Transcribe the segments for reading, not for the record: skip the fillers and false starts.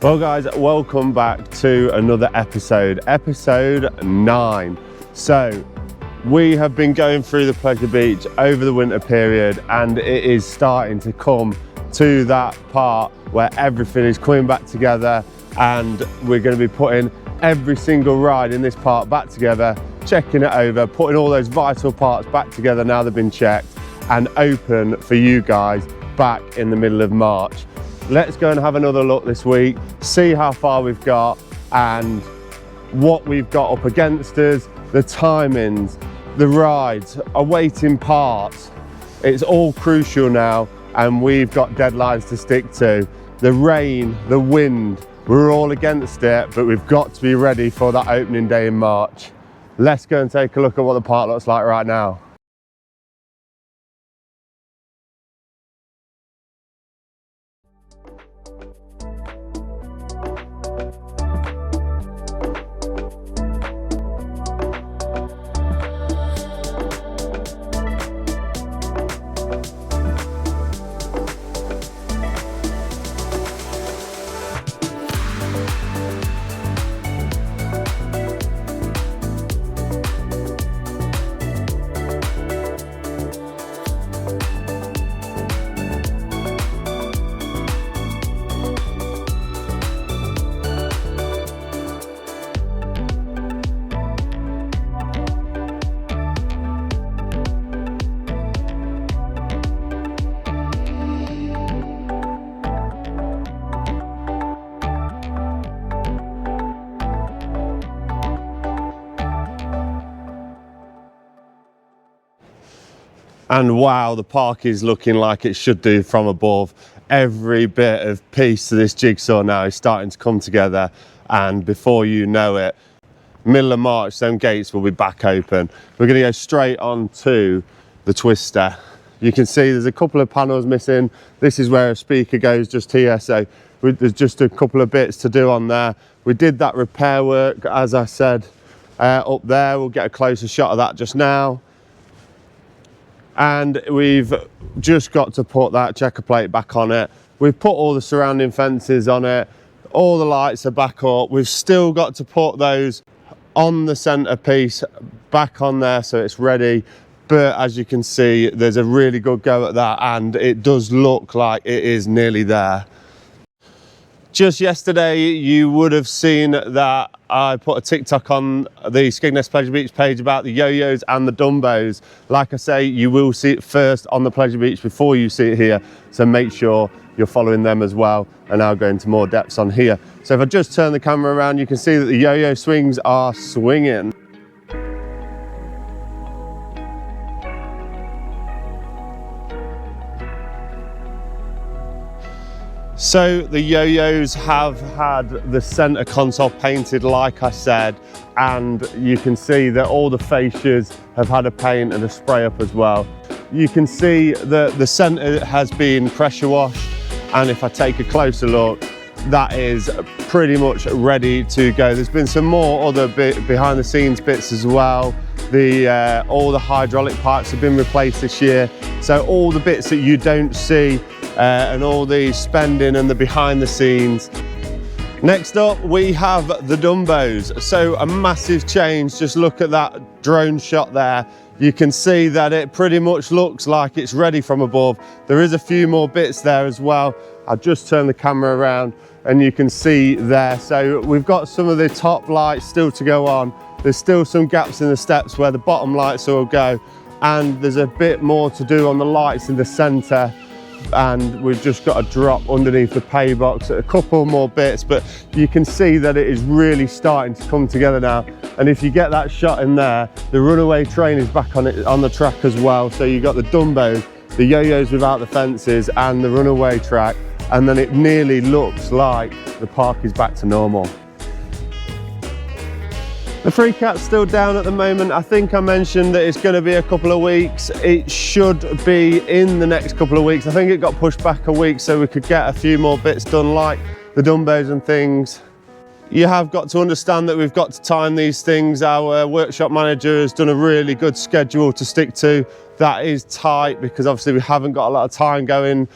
Well guys, welcome back to another episode 9. So we have been going through the Pleasure Beach over the winter period, and it is starting to come to that part where everything is coming back together, and we're going to be putting every single ride in this part back together, checking it over, putting all those vital parts back together now they've been checked, and open for you guys back in the middle of March. Let's go and have another look this week, see how far we've got and what we've got up against us, the timings, the rides, awaiting parts. It's all crucial now, and we've got deadlines to stick to. The rain, the wind, we're all against it, but we've got to be ready for that opening day in March. Let's go and take a look at what the park looks like right now. And wow, the park is looking like it should do from above. Every bit of piece to this jigsaw now is starting to come together, and before you know it, middle of March, them gates will be back open. We're going to go straight on to the twister. You can see there's a couple of panels missing. This is where a speaker goes just here, so there's just a couple of bits to do on there. We did that repair work, as I said, up there. We'll get a closer shot of that just now. And we've just got to put that checker plate back on it. We've put all the surrounding fences on it. All the lights are back up. We've still got to put those on the centerpiece back on there so it's ready. But as you can see, there's a really good go at that, and it does look like it is nearly there. Just yesterday, you would have seen that I put a TikTok on the Skegness Pleasure Beach page about the yo-yos and the Dumbos. Like I say, you will see it first on the Pleasure Beach before you see it here. So make sure you're following them as well. And I'll go into more depths on here. So if I just turn the camera around, you can see that the yo-yo swings are swinging. So the yo-yos have had the center console painted, like I said, and you can see that all the fascias have had a paint and a spray up as well. You can see that the center has been pressure washed, and if I take a closer look, that is pretty much ready to go. There's been some more other behind the scenes bits as well. All the hydraulic pipes have been replaced this year, so all the bits that you don't see and all the spending and the behind the scenes. Next up, we have the Dumbos. So a massive change. Just look at that drone shot there. You can see that it pretty much looks like it's ready from above. There is a few more bits there as well. I'll just turn the camera around and you can see there. So we've got some of the top lights still to go on. There's still some gaps in the steps where the bottom lights will go, and there's a bit more to do on the lights in the center. And we've just got a drop underneath the pay box, a couple more bits, but you can see that it is really starting to come together now. And if you get that shot in there, the runaway train is back on the track as well. So you've got the Dumbos, the yo-yos without the fences, and the runaway track, and then it nearly looks like the park is back to normal. The free cat's still down at the moment. I think I mentioned that it's going to be a couple of weeks. It should be in the next couple of weeks. I think it got pushed back a week so we could get a few more bits done, like the Dumbos and things. You have got to understand that we've got to time these things. Our workshop manager has done a really good schedule to stick to. That is tight because obviously we haven't got a lot of time going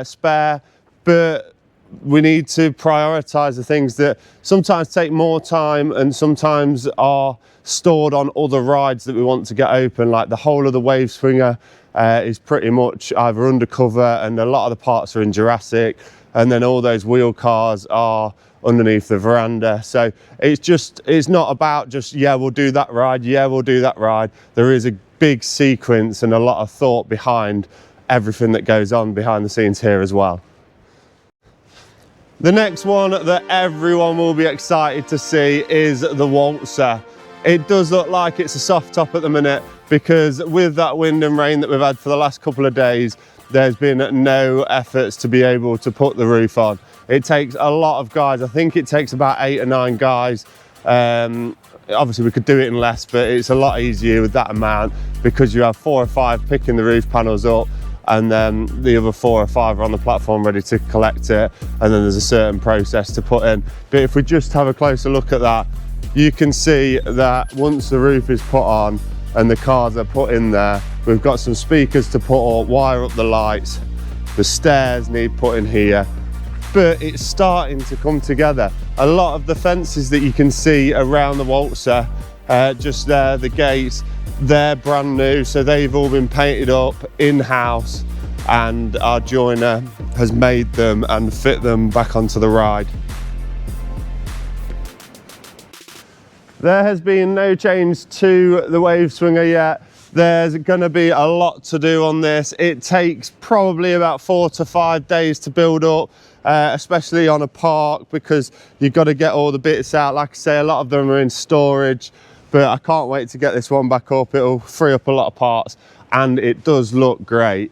spare, but we need to prioritize the things that sometimes take more time and sometimes are stored on other rides that we want to get open. Like the whole of the wave swinger is pretty much either undercover, and a lot of the parts are in Jurassic, and then all those wheel cars are underneath the veranda. So it's not about just, yeah, we'll do that ride, yeah, we'll do that ride. There is a big sequence and a lot of thought behind everything that goes on behind the scenes here as well. The next one that everyone will be excited to see is the Waltzer. It does look like it's a soft top at the minute, because with that wind and rain that we've had for the last couple of days, there's been no efforts to be able to put the roof on. It takes a lot of guys. I think it takes about 8 or 9 guys. Obviously we could do it in less, but it's a lot easier with that amount, because you have 4 or 5 picking the roof panels up, and then the other 4 or 5 are on the platform ready to collect it, and then there's a certain process to put in. But if we just have a closer look at that, you can see that once the roof is put on and the cars are put in there, we've got some speakers to put up, wire up the lights, the stairs need put in here, but it's starting to come together. A lot of the fences that you can see around the Waltzer, just there, the gates, they're brand new, so they've all been painted up in-house, and our joiner has made them and fit them back onto the ride. There has been no change to the wave swinger yet. There's going to be a lot to do on this. It takes probably about 4 to 5 days to build up, especially on a park, because you've got to get all the bits out. Like I say, a lot of them are in storage, but I can't wait to get this one back up. It'll free up a lot of parts, and it does look great.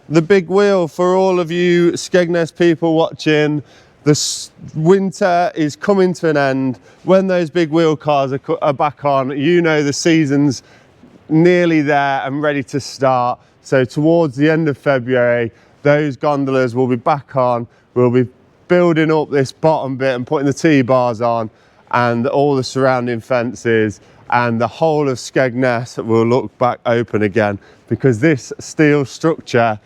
The big wheel, for all of you Skegness people watching, the winter is coming to an end. When those big wheel cars are back on, you know the season's nearly there and ready to start. So towards the end of February, those gondolas will be back on. We'll be building up this bottom bit and putting the T-bars on, and all the surrounding fences, and the whole of Skegness will look back open again, because this steel structure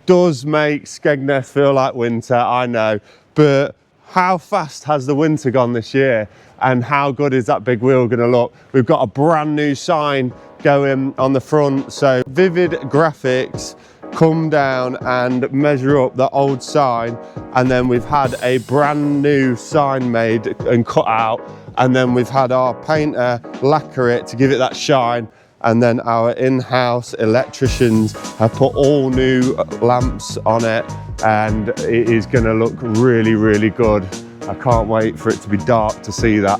does make Skegness feel like winter, I know, but how fast has the winter gone this year, and how good is that big wheel going to look? We've got a brand new sign going on the front, so Vivid Graphics come down and measure up the old sign, and then we've had a brand new sign made and cut out, and then we've had our painter lacquer it to give it that shine, and then our in-house electricians have put all new lamps on it, and it is going to look really, really good. I can't wait for it to be dark to see that.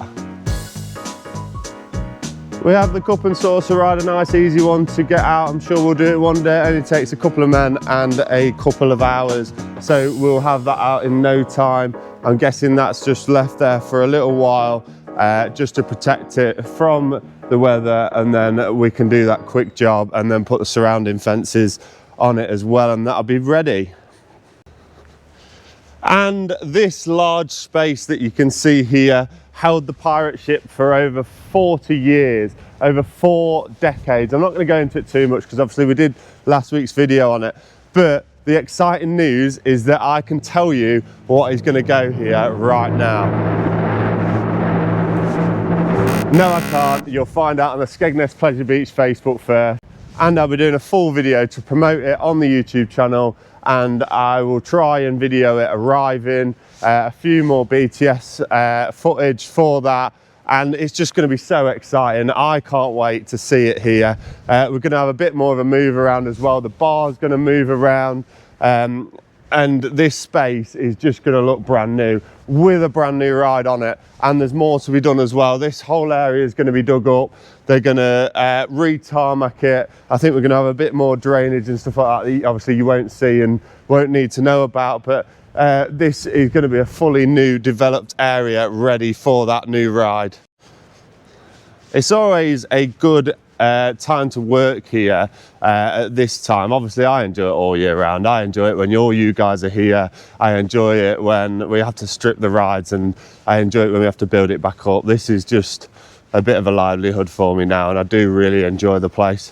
We have the cup and saucer ride, a nice easy one to get out. I'm sure we'll do it one day. It only takes a couple of men and a couple of hours, so we'll have that out in no time. I'm guessing that's just left there for a little while, just to protect it from the weather, and then we can do that quick job and then put the surrounding fences on it as well, and that'll be ready. And this large space that you can see here held the pirate ship for over 40 years, over 4 decades. I'm not going to go into it too much, because obviously we did last week's video on it, but the exciting news is that I can tell you what is going to go here right now. No, I can't. You'll find out on the Skegness Pleasure Beach Facebook first, and I'll be doing a full video to promote it on the YouTube channel, and I will try and video it arriving, a few more BTS footage for that, and it's just going to be so exciting. I can't wait to see it here. We're going to have a bit more of a move around as well. The bar's going to move around, and this space is just going to look brand new with a brand new ride on it, and there's more to be done as well. This whole area is going to be dug up. They're going to re-tarmac it. I think we're going to have a bit more drainage and stuff like that, obviously you won't see and won't need to know about, but this is going to be a fully new developed area ready for that new ride. It's always a good time to work here at this time. Obviously I enjoy it all year round. I enjoy it when all you guys are here. I enjoy it when we have to strip the rides, and I enjoy it when we have to build it back up. This is just a bit of a livelihood for me now, and I do really enjoy the place,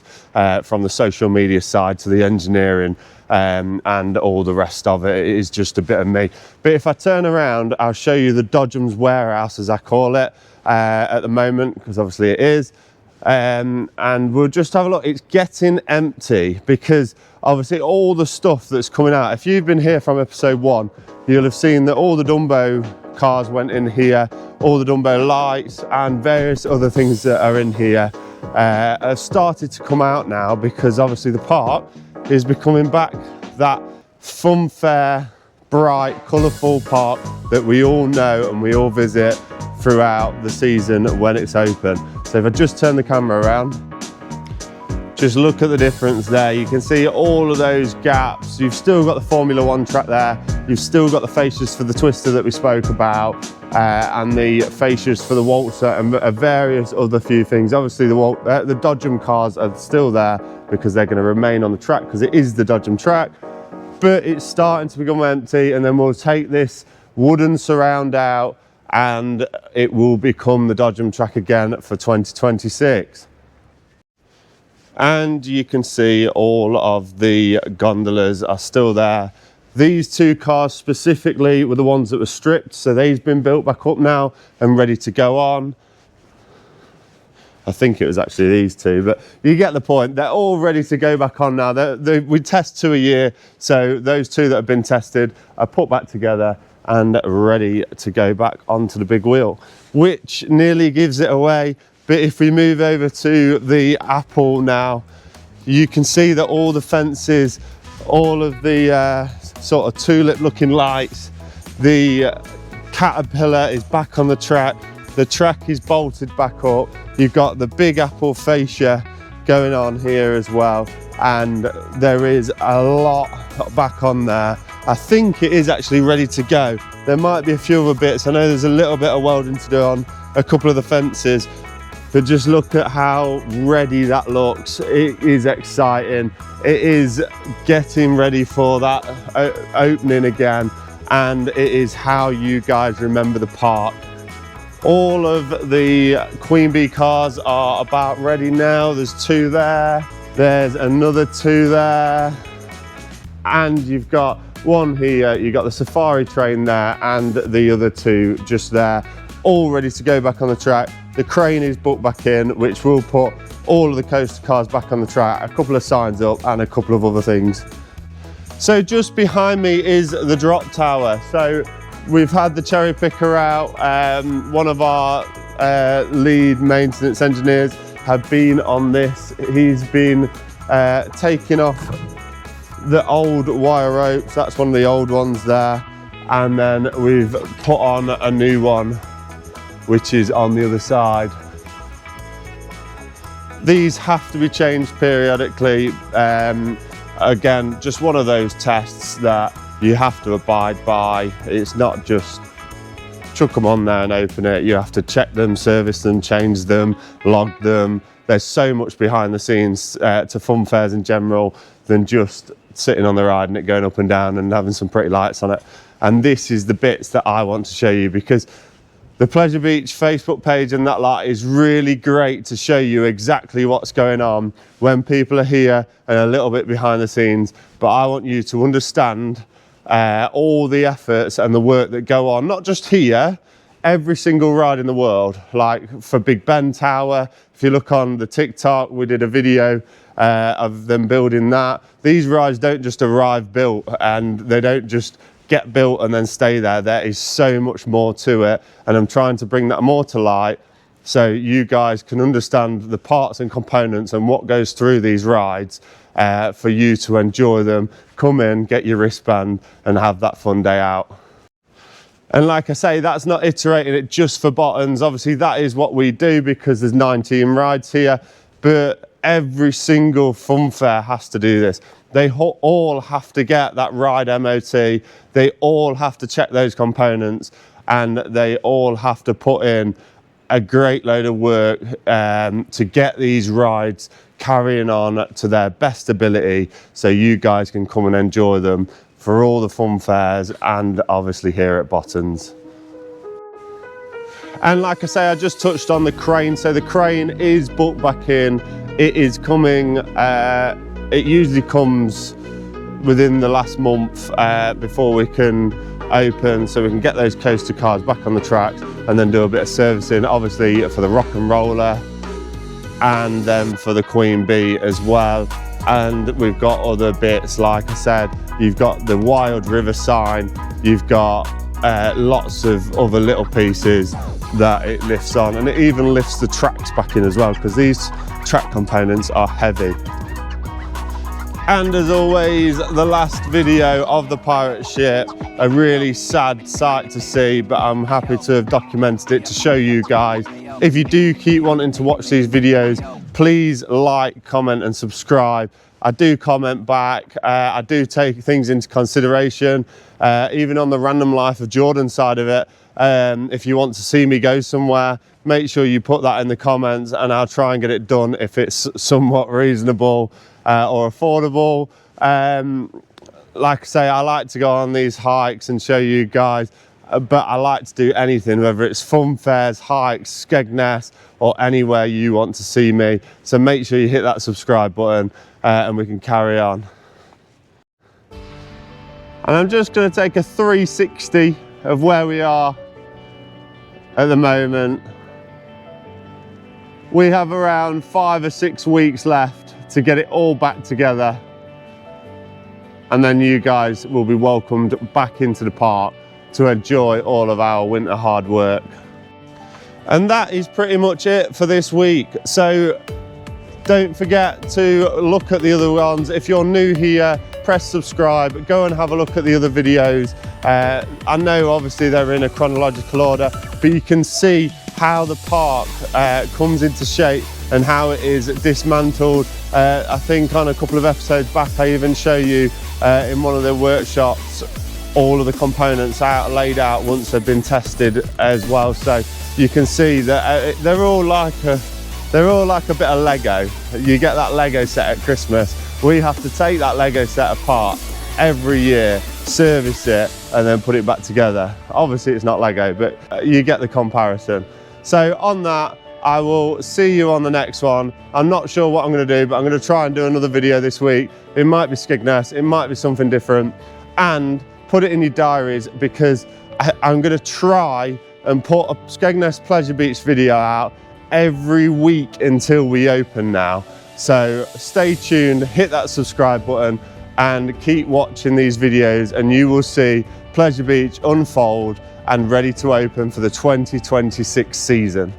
from the social media side to the engineering and all the rest of it is just a bit of me. But if I turn around, I'll show you the Dodgems warehouse, as I call it, at the moment, because obviously it is. And we'll just have a look. It's getting empty because obviously all the stuff that's coming out, if you've been here from episode 1, you'll have seen that all the Dumbo cars went in here, all the Dumbo lights and various other things that are in here have started to come out now, because obviously the park is becoming back that fun fair, bright, colourful park that we all know and we all visit throughout the season when it's open. So if I just turn the camera around, just look at the difference there. You can see all of those gaps. You've still got the Formula 1 track there. You've still got the fascias for the Twister that we spoke about, and the fascias for the Waltzer and various other few things. Obviously the Dodgem cars are still there because they're going to remain on the track because it is the Dodgem track, but it's starting to become empty, and then we'll take this wooden surround out and it will become the Dodgem track again for 2026. And you can see all of the gondolas are still there. These two cars specifically were the ones that were stripped, so they've been built back up now and ready to go on. I think it was actually these two, but you get the point. They're all ready to go back on now. We test 2 a year, so those two that have been tested are put back together and ready to go back onto the big wheel, which nearly gives it away. But if we move over to the Apple now, you can see that all the fences, all of the sort of tulip looking lights, the Caterpillar is back on the track. The track is bolted back up. You've got the big Apple fascia going on here as well. And there is a lot back on there. I think it is actually ready to go. There might be a few other bits. I know there's a little bit of welding to do on a couple of the fences, but just look at how ready that looks. It is exciting. It is getting ready for that opening again, and it is how you guys remember the park. All of the Queen Bee cars are about ready now. There's 2 there. There's another 2 there. And you've got 1 here. You've got the Safari train there and the other 2 just there, all ready to go back on the track. The crane is booked back in, which will put all of the coaster cars back on the track, a couple of signs up and a couple of other things. So just behind me is the drop tower. So we've had the cherry picker out. One of our lead maintenance engineers have been on this. He's been taking off the old wire ropes. That's one of the old ones there. And then we've put on a new one, which is on the other side. These have to be changed periodically. Again, just one of those tests that you have to abide by. It's not just chuck them on there and open it. You have to check them, service them, change them, log them. There's so much behind the scenes to fun fairs in general than just sitting on the ride and it going up and down and having some pretty lights on it. And this is the bits that I want to show you, because the Pleasure Beach Facebook page and that lot is really great to show you exactly what's going on when people are here and a little bit behind the scenes. But I want you to understand all the efforts and the work that go on, not just here, every single ride in the world. Like for Big Ben Tower, if you look on the TikTok, we did a video of them building that. These rides don't just arrive built, and they don't just get built and then stay there. There is so much more to it, and I'm trying to bring that more to light so you guys can understand the parts and components and what goes through these rides for you to enjoy them. Come in, get your wristband and have that fun day out. And like I say, that's not iterating it just for Bottons. Obviously that is what we do because there's 19 rides here, but every single fun fair has to do this. They all have to get that ride MOT. They all have to check those components, and they all have to put in a great load of work to get these rides carrying on to their best ability so you guys can come and enjoy them for all the fun fairs and obviously here at Bottons. And like I say, I just touched on the crane. So the crane is booked back in. It is coming. It usually comes within the last month before we can open, so we can get those coaster cars back on the tracks and then do a bit of servicing, obviously for the rock and roller and then for the Queen Bee as well. And we've got other bits, like I said, you've got the Wild River sign, you've got lots of other little pieces that it lifts on, and it even lifts the tracks back in as well, because these track components are heavy. And as always, the last video of the pirate ship, a really sad sight to see, but I'm happy to have documented it to show you guys. If you do keep wanting to watch these videos, please like, comment and subscribe. I do comment back, I do take things into consideration, even on the random life of Jordan side of it. If you want to see me go somewhere, make sure you put that in the comments and I'll try and get it done if it's somewhat reasonable or affordable. Like I say, I like to go on these hikes and show you guys, but I like to do anything, whether it's fun fairs, hikes, Skegness, or anywhere you want to see me. So make sure you hit that subscribe button and we can carry on. And I'm just going to take a 360 of where we are at the moment. We have around 5 or 6 weeks left to get it all back together, and then you guys will be welcomed back into the park to enjoy all of our winter hard work. And that is pretty much it for this week. So don't forget to look at the other ones. If you're new here, press subscribe, go and have a look at the other videos. I know obviously they're in a chronological order, but you can see how the park comes into shape and how it is dismantled. I think on a couple of episodes back, I even show you in one of the workshops all of the components laid out once they've been tested as well. So you can see that they're all like a bit of Lego. You get that Lego set at Christmas. We have to take that Lego set apart every year, service it, and then put it back together. Obviously it's not Lego, but you get the comparison. So on that, I will see you on the next one. I'm not sure what I'm going to do, but I'm going to try and do another video this week. It might be Skegness, it might be something different, and put it in your diaries, because I'm going to try and put a Skegness Pleasure Beach video out every week until we open now. So stay tuned, hit that subscribe button and keep watching these videos, and you will see Pleasure Beach unfold and ready to open for the 2026 season.